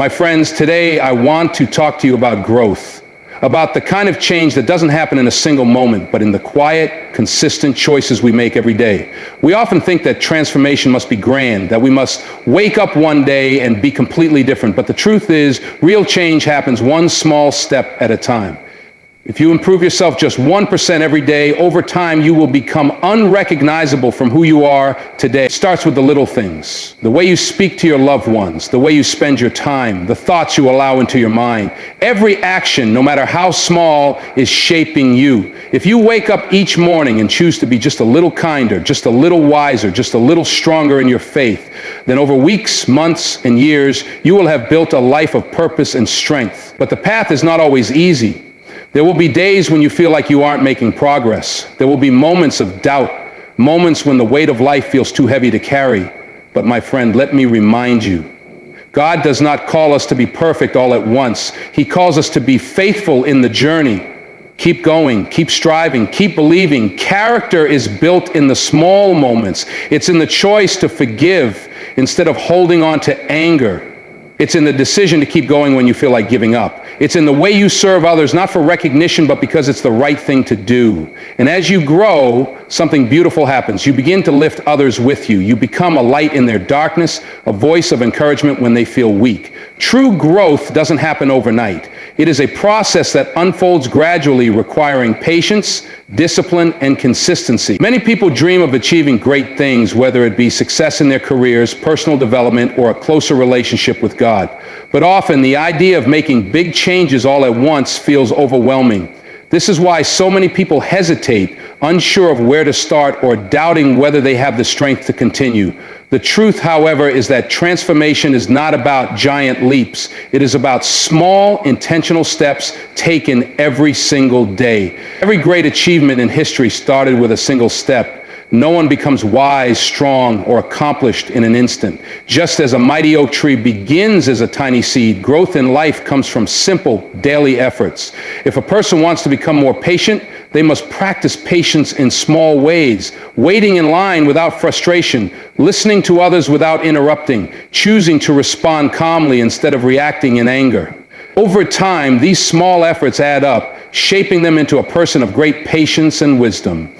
My friends, today I want to talk to you about growth, about the kind of change that doesn't happen in a single moment, but in the quiet, consistent choices we make every day. We often think that transformation must be grand, that we must wake up one day and be completely different. But the truth is, real change happens one small step at a time. If you improve yourself just 1% every day, over time you will become unrecognizable from who you are today. It starts with the little things, the way you speak to your loved ones, the way you spend your time, the thoughts you allow into your mind. Every action, no matter how small, is shaping you. If you wake up each morning and choose to be just a little kinder, just a little wiser, just a little stronger in your faith, then over weeks, months, and years, you will have built a life of purpose and strength. But the path is not always easy. There will be days when you feel like you aren't making progress. There will be moments of doubt, moments when the weight of life feels too heavy to carry. But my friend, let me remind you, God does not call us to be perfect all at once. He calls us to be faithful in the journey. Keep going, keep striving, keep believing. Character is built in the small moments. It's in the choice to forgive instead of holding on to anger. It's in the decision to keep going when you feel like giving up. It's in the way you serve others, not for recognition, but because it's the right thing to do. And as you grow, something beautiful happens. You begin to lift others with you. You become a light in their darkness, a voice of encouragement when they feel weak. True growth doesn't happen overnight. It is a process that unfolds gradually, requiring patience, discipline, and consistency. Many people dream of achieving great things, whether it be success in their careers, personal development, or a closer relationship with God. But often, the idea of making big changes all at once feels overwhelming. This is why so many people hesitate, unsure of where to start or doubting whether they have the strength to continue. The truth, however, is that transformation is not about giant leaps. It is about small, intentional steps taken every single day. Every great achievement in history started with a single step. No one becomes wise, strong, or accomplished in an instant. Just as a mighty oak tree begins as a tiny seed, growth in life comes from simple daily efforts. If a person wants to become more patient, they must practice patience in small ways, waiting in line without frustration, listening to others without interrupting, choosing to respond calmly instead of reacting in anger. Over time, these small efforts add up, shaping them into a person of great patience and wisdom.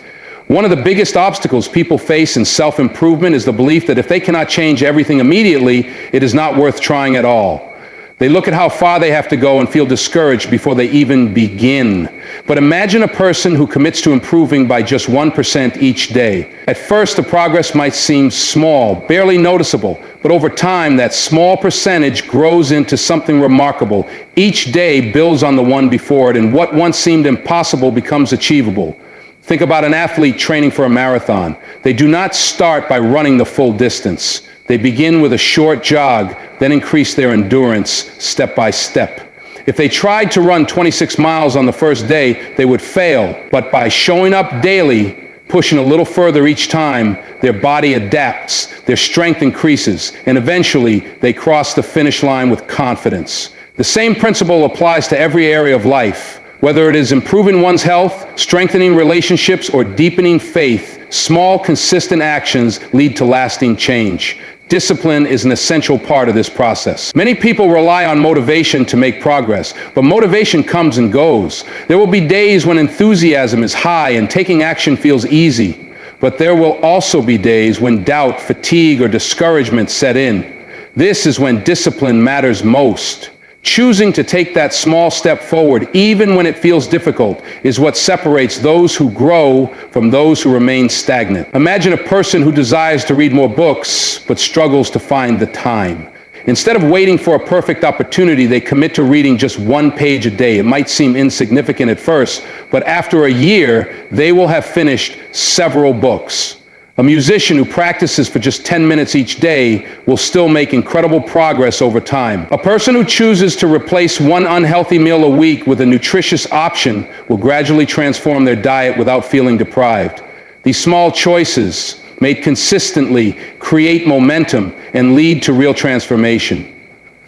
One of the biggest obstacles people face in self-improvement is the belief that if they cannot change everything immediately, it is not worth trying at all. They look at how far they have to go and feel discouraged before they even begin. But imagine a person who commits to improving by just 1% each day. At first, the progress might seem small, barely noticeable, but over time, that small percentage grows into something remarkable. Each day builds on the one before it, and what once seemed impossible becomes achievable. Think about an athlete training for a marathon. They do not start by running the full distance. They begin with a short jog, then increase their endurance step by step. If they tried to run 26 miles on the first day, they would fail. But by showing up daily, pushing a little further each time, their body adapts, their strength increases, and eventually they cross the finish line with confidence. The same principle applies to every area of life. Whether it is improving one's health, strengthening relationships, or deepening faith, small, consistent actions lead to lasting change. Discipline is an essential part of this process. Many people rely on motivation to make progress, but motivation comes and goes. There will be days when enthusiasm is high and taking action feels easy, but there will also be days when doubt, fatigue, or discouragement set in. This is when discipline matters most. Choosing to take that small step forward, even when it feels difficult, is what separates those who grow from those who remain stagnant. Imagine a person who desires to read more books, but struggles to find the time. Instead of waiting for a perfect opportunity, they commit to reading just 1 page a day. It might seem insignificant at first, but after a year, they will have finished several books. A musician who practices for just 10 minutes each day will still make incredible progress over time. A person who chooses to replace one unhealthy meal a week with a nutritious option will gradually transform their diet without feeling deprived. These small choices, made consistently, create momentum and lead to real transformation.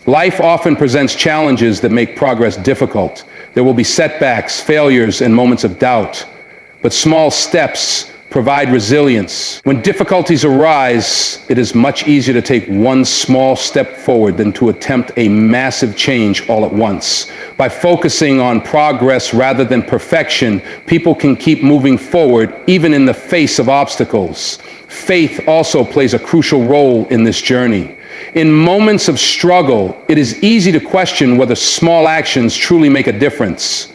Life often presents challenges that make progress difficult. There will be setbacks, failures, and moments of doubt. But small steps, provide resilience. When difficulties arise, it is much easier to take one small step forward than to attempt a massive change all at once. By focusing on progress rather than perfection, people can keep moving forward even in the face of obstacles. Faith also plays a crucial role in this journey. In moments of struggle, it is easy to question whether small actions truly make a difference.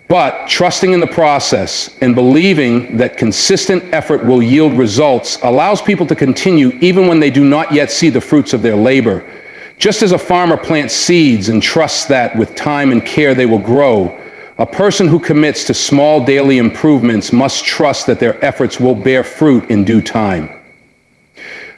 But trusting in the process and believing that consistent effort will yield results allows people to continue even when they do not yet see the fruits of their labor. Just as a farmer plants seeds and trusts that with time and care they will grow, a person who commits to small daily improvements must trust that their efforts will bear fruit in due time.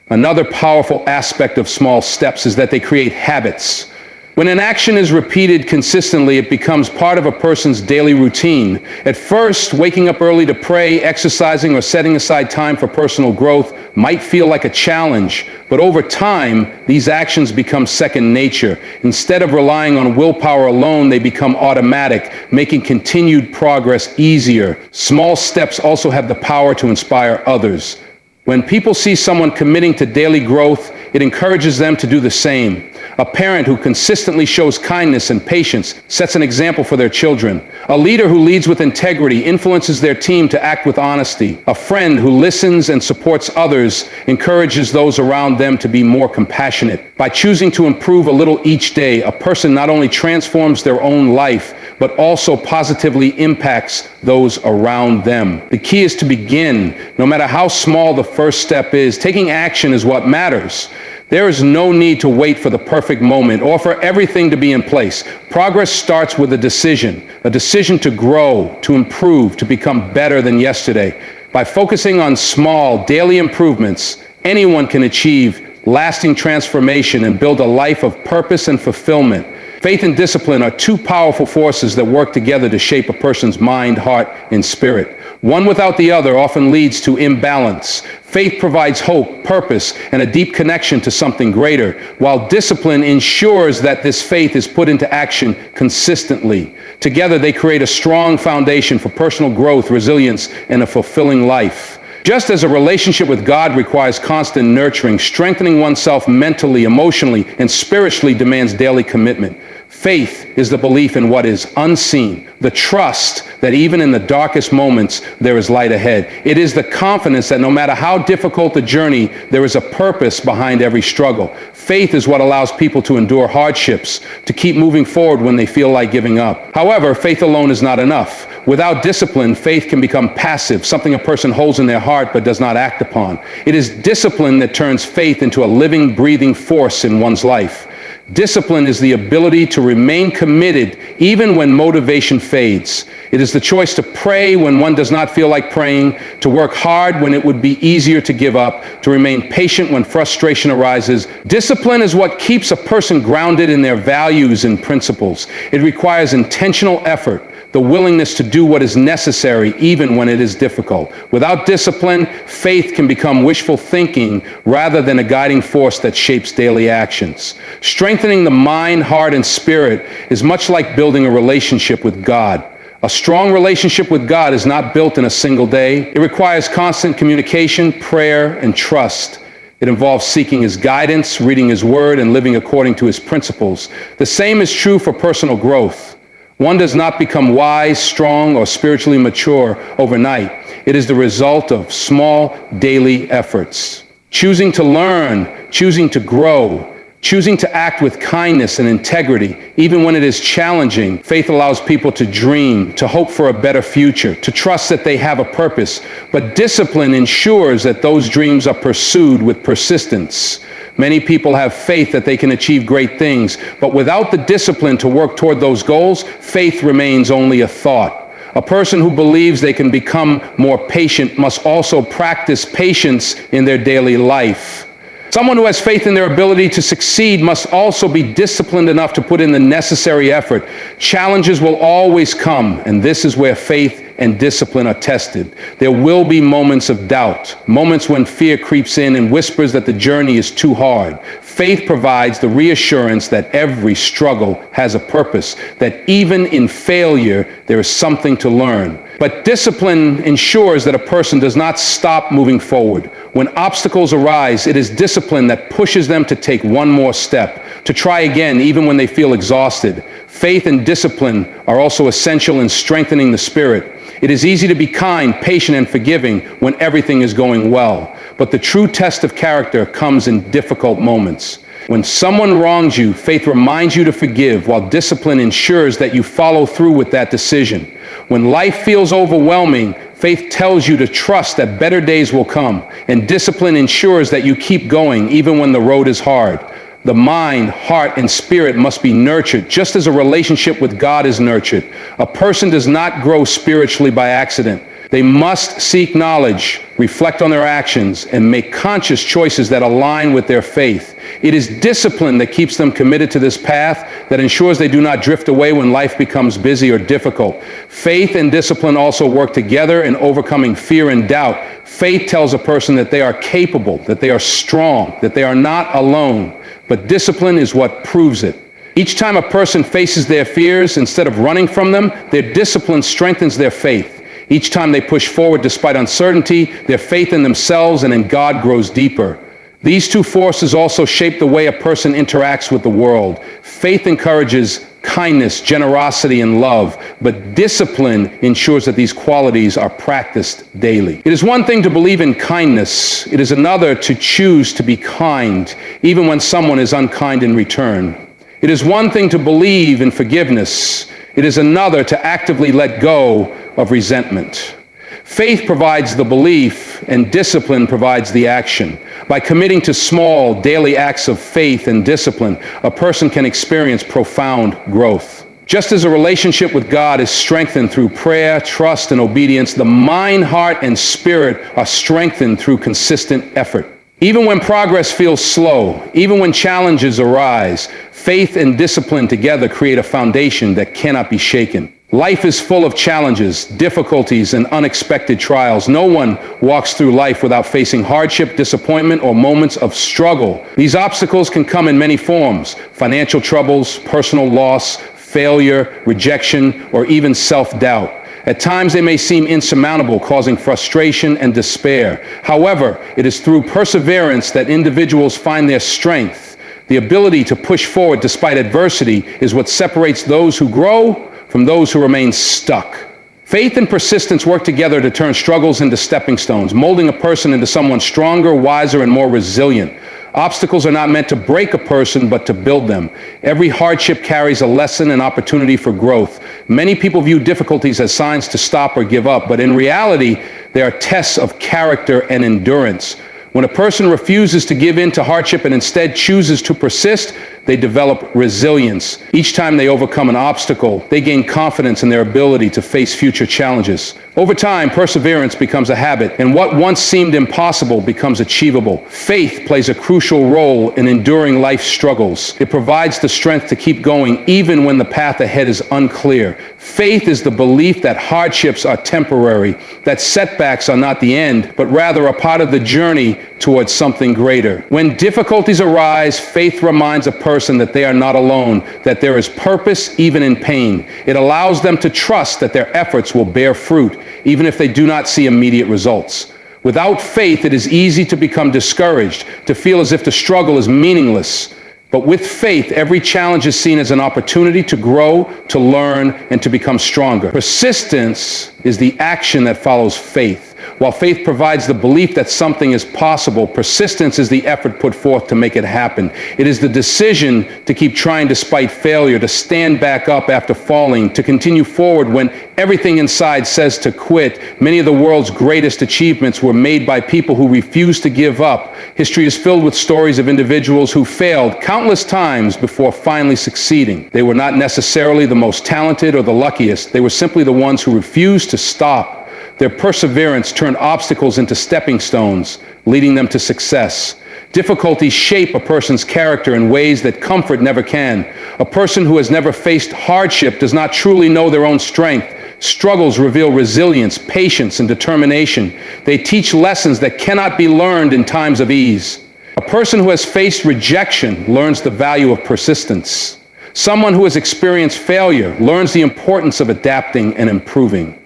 Another powerful aspect of small steps is that they create habits. When an action is repeated consistently, it becomes part of a person's daily routine. At first, waking up early to pray, exercising, or setting aside time for personal growth might feel like a challenge, but over time, these actions become second nature. Instead of relying on willpower alone, they become automatic, making continued progress easier. Small steps also have the power to inspire others. When people see someone committing to daily growth, it encourages them to do the same. A parent who consistently shows kindness and patience sets an example for their children. A leader who leads with integrity influences their team to act with honesty. A friend who listens and supports others encourages those around them to be more compassionate. By choosing to improve a little each day, a person not only transforms their own life, but also positively impacts those around them. The key is to begin. No matter how small the first step is, taking action is what matters. There is no need to wait for the perfect moment or for everything to be in place. Progress starts with a decision to grow, to improve, to become better than yesterday. By focusing on small, daily improvements, anyone can achieve lasting transformation and build a life of purpose and fulfillment. Faith and discipline are two powerful forces that work together to shape a person's mind, heart, and spirit. One without the other often leads to imbalance. Faith provides hope, purpose, and a deep connection to something greater, while discipline ensures that this faith is put into action consistently. Together, they create a strong foundation for personal growth, resilience, and a fulfilling life. Just as a relationship with God requires constant nurturing, strengthening oneself mentally, emotionally, and spiritually demands daily commitment. Faith is the belief in what is unseen, the trust that even in the darkest moments, there is light ahead. It is the confidence that no matter how difficult the journey, there is a purpose behind every struggle. Faith is what allows people to endure hardships, to keep moving forward when they feel like giving up. However, faith alone is not enough. Without discipline, faith can become passive, something a person holds in their heart but does not act upon. It is discipline that turns faith into a living, breathing force in one's life. Discipline is the ability to remain committed even when motivation fades. It is the choice to pray when one does not feel like praying, to work hard when it would be easier to give up, to remain patient when frustration arises. Discipline is what keeps a person grounded in their values and principles. It requires intentional effort, the willingness to do what is necessary even when it is difficult. Without discipline, faith can become wishful thinking rather than a guiding force that shapes daily actions. Strengthening the mind, heart, and spirit is much like building a relationship with God. A strong relationship with God is not built in a single day. It requires constant communication, prayer, and trust. It involves seeking His guidance, reading His Word, and living according to His principles. The same is true for personal growth. One does not become wise, strong, or spiritually mature overnight. It is the result of small daily efforts. Choosing to learn, choosing to grow, choosing to act with kindness and integrity, even when it is challenging. Faith allows people to dream, to hope for a better future, to trust that they have a purpose. But discipline ensures that those dreams are pursued with persistence. Many people have faith that they can achieve great things, but without the discipline to work toward those goals, faith remains only a thought. A person who believes they can become more patient must also practice patience in their daily life. Someone who has faith in their ability to succeed must also be disciplined enough to put in the necessary effort. Challenges will always come, and this is where faith and discipline are tested. There will be moments of doubt, moments when fear creeps in and whispers that the journey is too hard. Faith provides the reassurance that every struggle has a purpose, that even in failure, there is something to learn. But discipline ensures that a person does not stop moving forward. When obstacles arise, it is discipline that pushes them to take one more step, to try again even when they feel exhausted. Faith and discipline are also essential in strengthening the spirit. It is easy to be kind, patient, and forgiving when everything is going well. But the true test of character comes in difficult moments. When someone wrongs you, faith reminds you to forgive, while discipline ensures that you follow through with that decision. When life feels overwhelming, faith tells you to trust that better days will come, and discipline ensures that you keep going even when the road is hard. The mind, heart, and spirit must be nurtured, just as a relationship with God is nurtured. A person does not grow spiritually by accident. They must seek knowledge, reflect on their actions, and make conscious choices that align with their faith. It is discipline that keeps them committed to this path, that ensures they do not drift away when life becomes busy or difficult. Faith and discipline also work together in overcoming fear and doubt. Faith tells a person that they are capable, that they are strong, that they are not alone. But discipline is what proves it. Each time a person faces their fears, instead of running from them, their discipline strengthens their faith. Each time they push forward despite uncertainty, their faith in themselves and in God grows deeper. These two forces also shape the way a person interacts with the world. Faith encourages kindness, generosity, and love, but discipline ensures that these qualities are practiced daily. It is one thing to believe in kindness. It is another to choose to be kind, even when someone is unkind in return. It is one thing to believe in forgiveness. It is another to actively let go of resentment. Faith provides the belief, and discipline provides the action. By committing to small, daily acts of faith and discipline, a person can experience profound growth. Just as a relationship with God is strengthened through prayer, trust, and obedience, the mind, heart, and spirit are strengthened through consistent effort. Even when progress feels slow, even when challenges arise, faith and discipline together create a foundation that cannot be shaken. Life is full of challenges, difficulties, and unexpected trials. No one walks through life without facing hardship, disappointment, or moments of struggle. These obstacles can come in many forms: financial troubles, personal loss, failure, rejection, or even self-doubt. At times they may seem insurmountable, causing frustration and despair. However, it is through perseverance that individuals find their strength. The ability to push forward despite adversity is what separates those who grow from those who remain stuck. Faith and persistence work together to turn struggles into stepping stones, molding a person into someone stronger, wiser, and more resilient. Obstacles are not meant to break a person, but to build them. Every hardship carries a lesson and opportunity for growth. Many people view difficulties as signs to stop or give up, but in reality, they are tests of character and endurance. When a person refuses to give in to hardship and instead chooses to persist, they develop resilience. Each time they overcome an obstacle, they gain confidence in their ability to face future challenges. Over time, perseverance becomes a habit, and what once seemed impossible becomes achievable. Faith plays a crucial role in enduring life's struggles. It provides the strength to keep going even when the path ahead is unclear. Faith is the belief that hardships are temporary, that setbacks are not the end, but rather a part of the journey towards something greater. When difficulties arise, faith reminds a person that they are not alone, that there is purpose even in pain. It allows them to trust that their efforts will bear fruit, even if they do not see immediate results. Without faith, it is easy to become discouraged, to feel as if the struggle is meaningless. But with faith, every challenge is seen as an opportunity to grow, to learn, and to become stronger. Persistence is the action that follows faith. While faith provides the belief that something is possible, persistence is the effort put forth to make it happen. It is the decision to keep trying despite failure, to stand back up after falling, to continue forward when everything inside says to quit. Many of the world's greatest achievements were made by people who refused to give up. History is filled with stories of individuals who failed countless times before finally succeeding. They were not necessarily the most talented or the luckiest. They were simply the ones who refused to stop. Their perseverance turned obstacles into stepping stones, leading them to success. Difficulties shape a person's character in ways that comfort never can. A person who has never faced hardship does not truly know their own strength. Struggles reveal resilience, patience, and determination. They teach lessons that cannot be learned in times of ease. A person who has faced rejection learns the value of persistence. Someone who has experienced failure learns the importance of adapting and improving.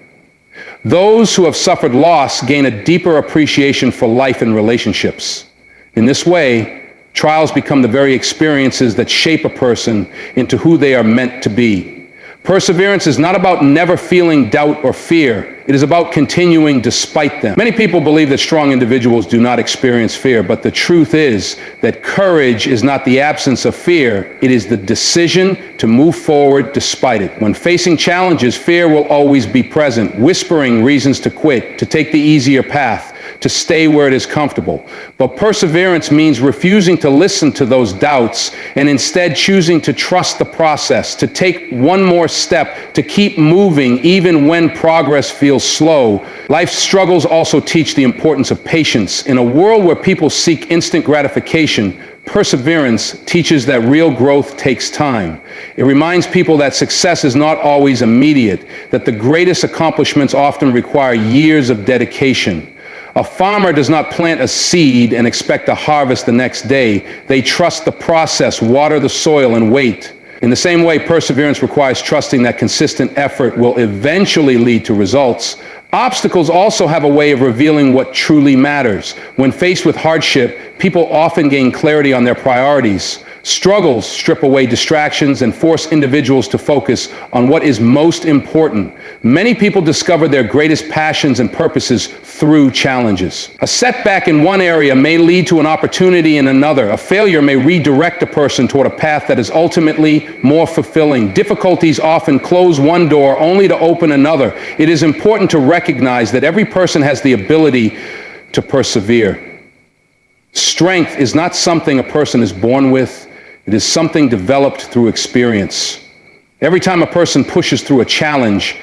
Those who have suffered loss gain a deeper appreciation for life and relationships. In this way, trials become the very experiences that shape a person into who they are meant to be. Perseverance is not about never feeling doubt or fear. It is about continuing despite them. Many people believe that strong individuals do not experience fear, but the truth is that courage is not the absence of fear. It is the decision to move forward despite it. When facing challenges, fear will always be present, whispering reasons to quit, to take the easier path, to stay where it is comfortable. But perseverance means refusing to listen to those doubts and instead choosing to trust the process, to take one more step, to keep moving even when progress feels slow. Life's struggles also teach the importance of patience. In a world where people seek instant gratification, perseverance teaches that real growth takes time. It reminds people that success is not always immediate, that the greatest accomplishments often require years of dedication. A farmer does not plant a seed and expect a harvest the next day. They trust the process, water the soil, and wait. In the same way, perseverance requires trusting that consistent effort will eventually lead to results. Obstacles also have a way of revealing what truly matters. When faced with hardship, people often gain clarity on their priorities. Struggles strip away distractions and force individuals to focus on what is most important. Many people discover their greatest passions and purposes through challenges. A setback in one area may lead to an opportunity in another. A failure may redirect a person toward a path that is ultimately more fulfilling. Difficulties often close one door only to open another. It is important to recognize that every person has the ability to persevere. Strength is not something a person is born with. It is something developed through experience. Every time a person pushes through a challenge,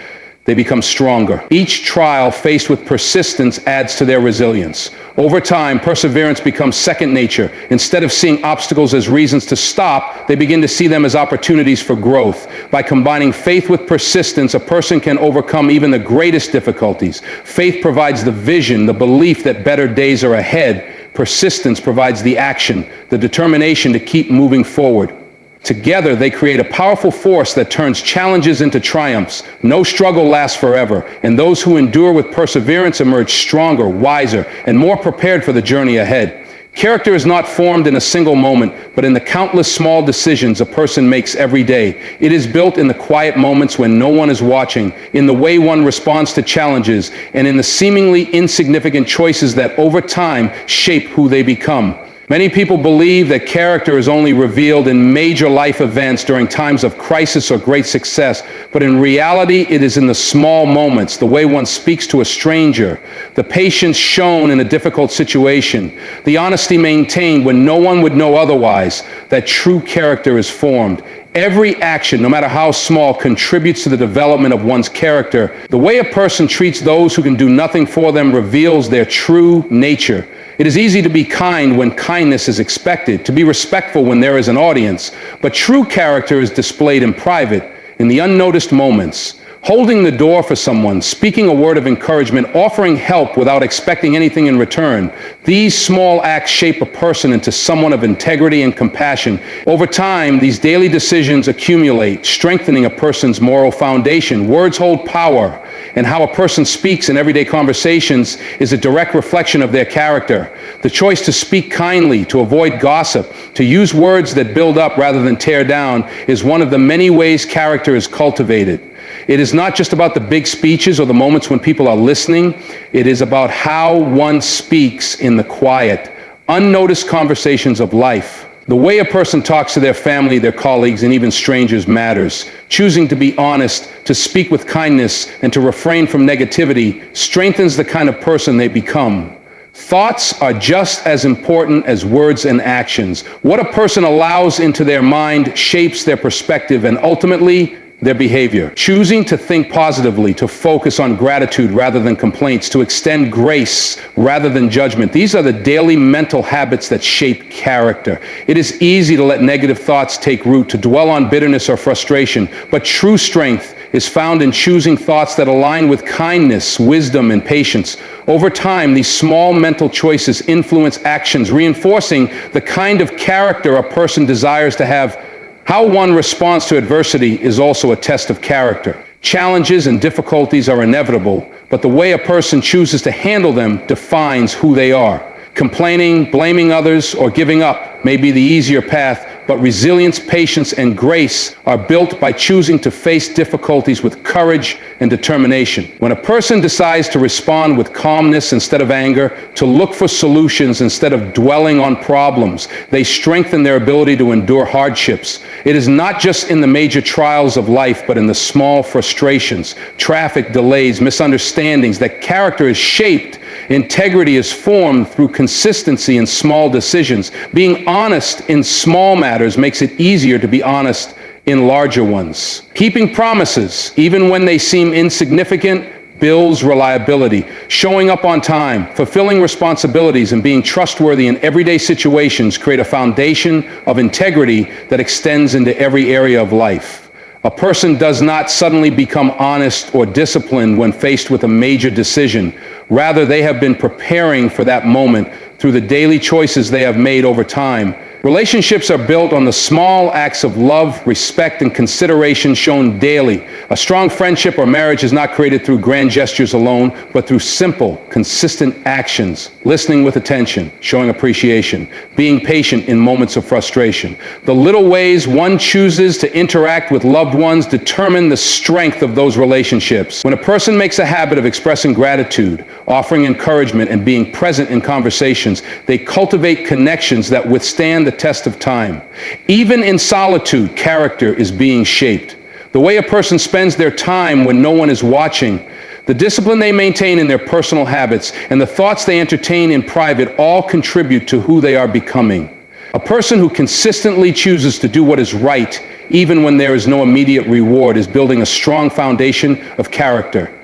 they become stronger. Each trial faced with persistence adds to their resilience. Over time, perseverance becomes second nature. Instead of seeing obstacles as reasons to stop, they begin to see them as opportunities for growth. By combining faith with persistence, a person can overcome even the greatest difficulties. Faith provides the vision, the belief that better days are ahead. Persistence provides the action, the determination to keep moving forward. Together, they create a powerful force that turns challenges into triumphs. No struggle lasts forever, and those who endure with perseverance emerge stronger, wiser, and more prepared for the journey ahead. Character is not formed in a single moment, but in the countless small decisions a person makes every day. It is built in the quiet moments when no one is watching, in the way one responds to challenges, and in the seemingly insignificant choices that over time shape who they become. Many people believe that character is only revealed in major life events during times of crisis or great success, but in reality, it is in the small moments, the way one speaks to a stranger, the patience shown in a difficult situation, the honesty maintained when no one would know otherwise, that true character is formed. Every action, no matter how small, contributes to the development of one's character. The way a person treats those who can do nothing for them reveals their true nature. It is easy to be kind when kindness is expected, to be respectful when there is an audience, but true character is displayed in private, in the unnoticed moments. Holding the door for someone, speaking a word of encouragement, offering help without expecting anything in return. These small acts shape a person into someone of integrity and compassion. Over time, these daily decisions accumulate, strengthening a person's moral foundation. Words hold power, and how a person speaks in everyday conversations is a direct reflection of their character. The choice to speak kindly, to avoid gossip, to use words that build up rather than tear down is one of the many ways character is cultivated. It is not just about the big speeches or the moments when people are listening. It is about how one speaks in the quiet, unnoticed conversations of life. The way a person talks to their family, their colleagues, and even strangers matters. Choosing to be honest, to speak with kindness, and to refrain from negativity strengthens the kind of person they become. Thoughts are just as important as words and actions. What a person allows into their mind shapes their perspective and ultimately their behavior. Choosing to think positively, to focus on gratitude rather than complaints, to extend grace rather than judgment. These are the daily mental habits that shape character. It is easy to let negative thoughts take root, to dwell on bitterness or frustration, but true strength is found in choosing thoughts that align with kindness, wisdom, and patience. Over time, these small mental choices influence actions, reinforcing the kind of character a person desires to have. How one responds to adversity is also a test of character. Challenges and difficulties are inevitable, but the way a person chooses to handle them defines who they are. Complaining, blaming others, or giving up may be the easier path, but resilience, patience, and grace are built by choosing to face difficulties with courage and determination. When a person decides to respond with calmness instead of anger, to look for solutions instead of dwelling on problems, they strengthen their ability to endure hardships. It is not just in the major trials of life, but in the small frustrations, traffic delays, misunderstandings that character is shaped. Integrity is formed through consistency in small decisions. Being honest in small matters makes it easier to be honest in larger ones. Keeping promises, even when they seem insignificant, builds reliability. Showing up on time, fulfilling responsibilities, and being trustworthy in everyday situations create a foundation of integrity that extends into every area of life. A person does not suddenly become honest or disciplined when faced with a major decision. Rather, they have been preparing for that moment through the daily choices they have made over time. Relationships are built on the small acts of love, respect, and consideration shown daily. A strong friendship or marriage is not created through grand gestures alone, but through simple, consistent actions. Listening with attention, showing appreciation, being patient in moments of frustration. The little ways one chooses to interact with loved ones determine the strength of those relationships. When a person makes a habit of expressing gratitude, offering encouragement, and being present in conversations, they cultivate connections that withstand the test of time. Even in solitude, character is being shaped. The way a person spends their time when no one is watching, the discipline they maintain in their personal habits, and the thoughts they entertain in private all contribute to who they are becoming. A person who consistently chooses to do what is right, even when there is no immediate reward, is building a strong foundation of character.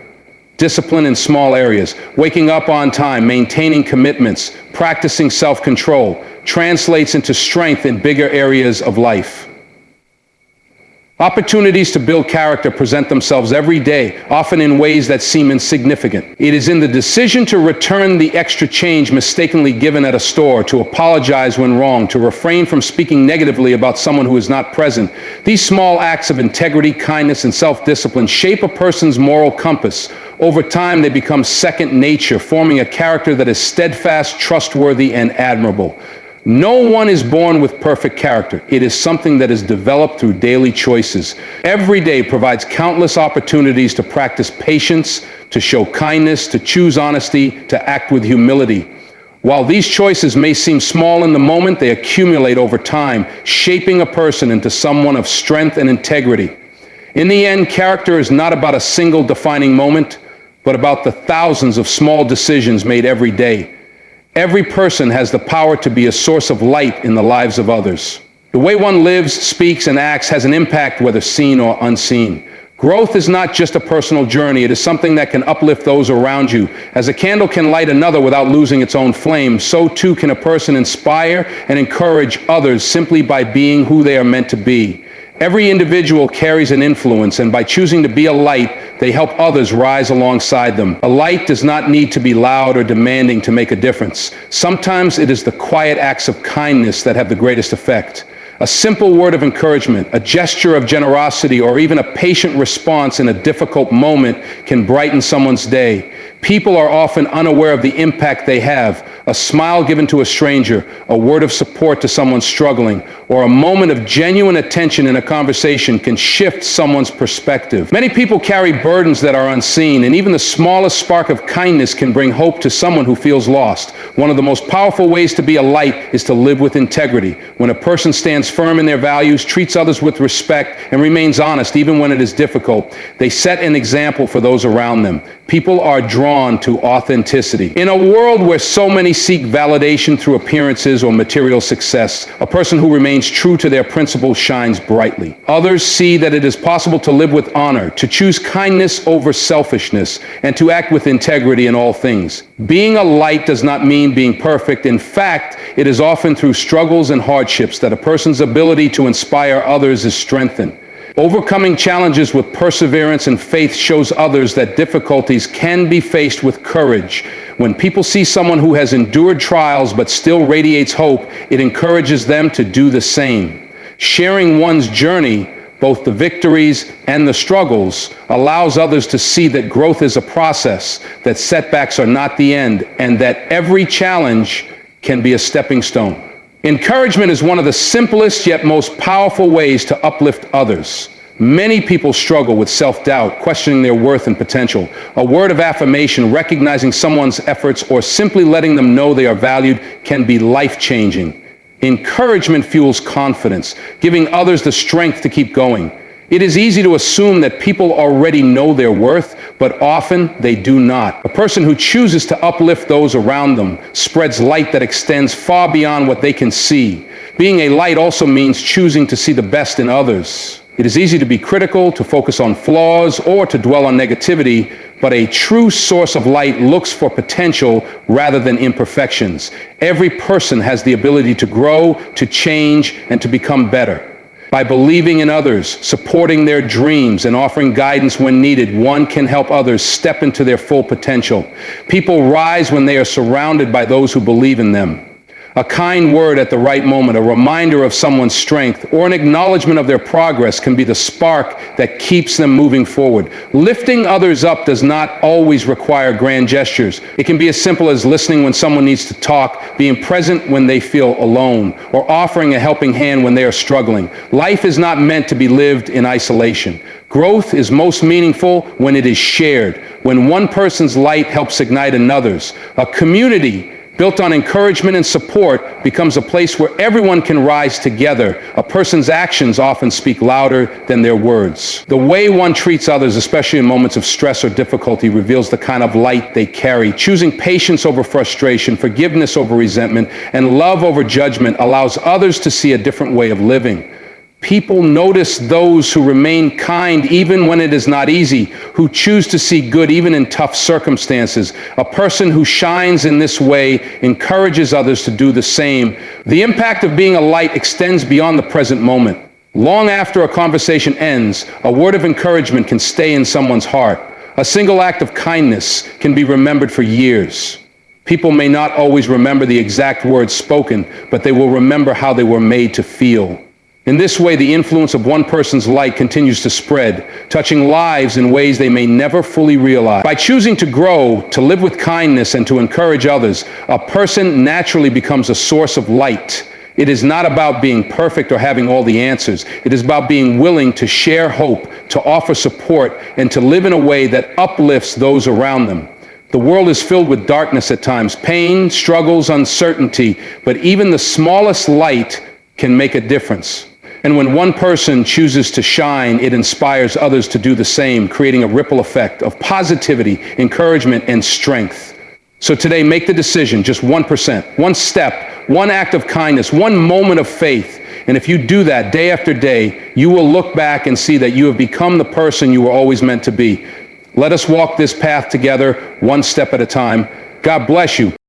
Discipline in small areas, waking up on time, maintaining commitments, practicing self-control, translates into strength in bigger areas of life. Opportunities to build character present themselves every day, often in ways that seem insignificant. It is in the decision to return the extra change mistakenly given at a store, to apologize when wrong, to refrain from speaking negatively about someone who is not present. These small acts of integrity, kindness, and self-discipline shape a person's moral compass. Over time, they become second nature, forming a character that is steadfast, trustworthy, and admirable. No one is born with perfect character. It is something that is developed through daily choices. Every day provides countless opportunities to practice patience, to show kindness, to choose honesty, to act with humility. While these choices may seem small in the moment, they accumulate over time, shaping a person into someone of strength and integrity. In the end, character is not about a single defining moment, but about the thousands of small decisions made every day. Every person has the power to be a source of light in the lives of others. The way one lives, speaks, and acts has an impact whether seen or unseen. Growth is not just a personal journey. It is something that can uplift those around you. As a candle can light another without losing its own flame, so too can a person inspire and encourage others simply by being who they are meant to be. Every individual carries an influence, and by choosing to be a light, they help others rise alongside them. A light does not need to be loud or demanding to make a difference. Sometimes it is the quiet acts of kindness that have the greatest effect. A simple word of encouragement, a gesture of generosity, or even a patient response in a difficult moment can brighten someone's day. People are often unaware of the impact they have. A smile given to a stranger, a word of support to someone struggling, or a moment of genuine attention in a conversation can shift someone's perspective. Many people carry burdens that are unseen, and even the smallest spark of kindness can bring hope to someone who feels lost. One of the most powerful ways to be a light is to live with integrity. When a person stands firm in their values, treats others with respect, and remains honest even when it is difficult, they set an example for those around them. People are drawn to authenticity. In a world where so many seek validation through appearances or material success, a person who remains true to their principles shines brightly. Others see that it is possible to live with honor, to choose kindness over selfishness, and to act with integrity in all things. Being a light does not mean being perfect. In fact, it is often through struggles and hardships that a person's ability to inspire others is strengthened. Overcoming challenges with perseverance and faith shows others that difficulties can be faced with courage. When people see someone who has endured trials but still radiates hope, it encourages them to do the same. Sharing one's journey both the victories and the struggles, allows others to see that growth is a process, that setbacks are not the end, and that every challenge can be a stepping stone. Encouragement is one of the simplest yet most powerful ways to uplift others. Many people struggle with self-doubt, questioning their worth and potential. A word of affirmation, recognizing someone's efforts, or simply letting them know they are valued can be life-changing. Encouragement fuels confidence, giving others the strength to keep going. It is easy to assume that people already know their worth, but often they do not. A person who chooses to uplift those around them spreads light that extends far beyond what they can see. Being a light also means choosing to see the best in others. It is easy to be critical, to focus on flaws, or to dwell on negativity, but a true source of light looks for potential rather than imperfections. Every person has the ability to grow, to change, and to become better. By believing in others, supporting their dreams, and offering guidance when needed, one can help others step into their full potential. People rise when they are surrounded by those who believe in them. A kind word at the right moment, a reminder of someone's strength, or an acknowledgement of their progress can be the spark that keeps them moving forward. Lifting others up does not always require grand gestures. It can be as simple as listening when someone needs to talk, being present when they feel alone, or offering a helping hand when they are struggling. Life is not meant to be lived in isolation. Growth is most meaningful when it is shared, when one person's light helps ignite another's. A community built on encouragement and support becomes a place where everyone can rise together. A person's actions often speak louder than their words. The way one treats others, especially in moments of stress or difficulty, reveals the kind of light they carry. Choosing patience over frustration, forgiveness over resentment, and love over judgment allows others to see a different way of living. People notice those who remain kind even when it is not easy, who choose to see good even in tough circumstances. A person who shines in this way encourages others to do the same. The impact of being a light extends beyond the present moment. Long after a conversation ends, a word of encouragement can stay in someone's heart. A single act of kindness can be remembered for years. People may not always remember the exact words spoken, but they will remember how they were made to feel. In this way, the influence of one person's light continues to spread, touching lives in ways they may never fully realize. By choosing to grow, to live with kindness, and to encourage others, a person naturally becomes a source of light. It is not about being perfect or having all the answers. It is about being willing to share hope, to offer support, and to live in a way that uplifts those around them. The world is filled with darkness at times, pain, struggles, uncertainty, but even the smallest light can make a difference. And when one person chooses to shine, it inspires others to do the same, creating a ripple effect of positivity, encouragement, and strength. So today, make the decision, just 1%, one step, one act of kindness, one moment of faith. And if you do that day after day, you will look back and see that you have become the person you were always meant to be. Let us walk this path together, one step at a time. God bless you.